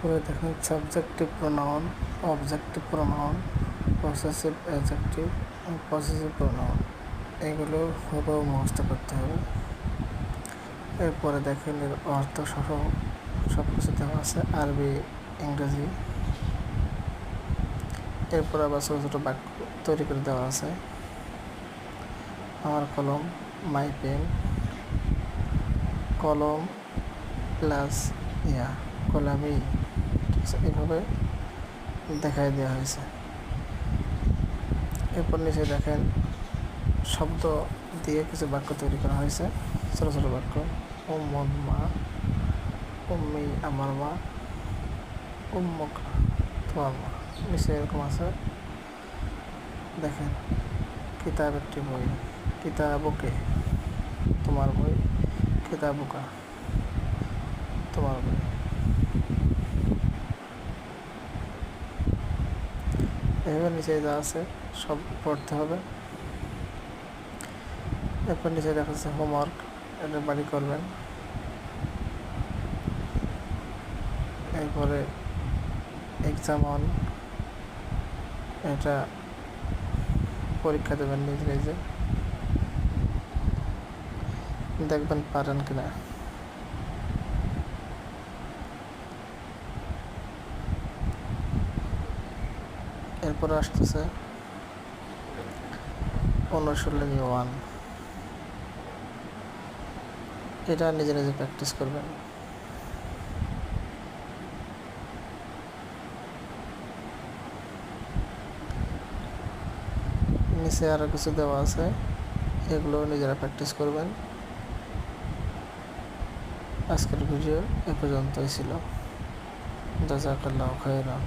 এরপরে দেখুন subjective pronoun, objective pronoun, possessive adjective, possessive pronoun, এগুলো হুবহু মুখস্থ করতে হবে। এরপরে দেখেন এর অর্থ সহ সব কিছু দেওয়া আছে, আরবি, ইংরেজি। এরপর আবার ছোটো ছোটো বাক্য তৈরি করে দেওয়া আছে। আমার কলম, মাই পেন, কলম প্লাস কলামি, ঠিক আছে, এইভাবে দেখাই দেওয়া হয়েছে। এরপর নিচে দেখেন শব্দ দিয়ে কিছু বাক্য তৈরি করা হয়েছে, ছোটো ছোটো বাক্য। উম্মুল মা, উম্মি আমার মা, উম্মুক তোমার মা। নিচে এরকম আছে, দেখেন কিতাব একটি বই, কিতাবুকে তোমার বই, কিতাবুকা তোমার বই। এভাবে নিচে যা আছে সব পড়তে হবে। এরপর নিচে দেখা যাচ্ছে হোমওয়ার্ক, এটা বাড়ি করবেন। এরপরে এক্সাম অন, এটা পরীক্ষা দেবেন নিজে নিজে, দেখবেন পারেন কিনা। এরপরে আসতেছে অনুশীলনী 1, এটা নিজে নিজে প্র্যাকটিস করবেন। নিচে আরও কিছু দেওয়া আছে, এগুলো নিজেরা প্র্যাকটিস করবেন। আজকের ভিডিও এ পর্যন্তই ছিল। জাযাকাল্লাহু খাইরান।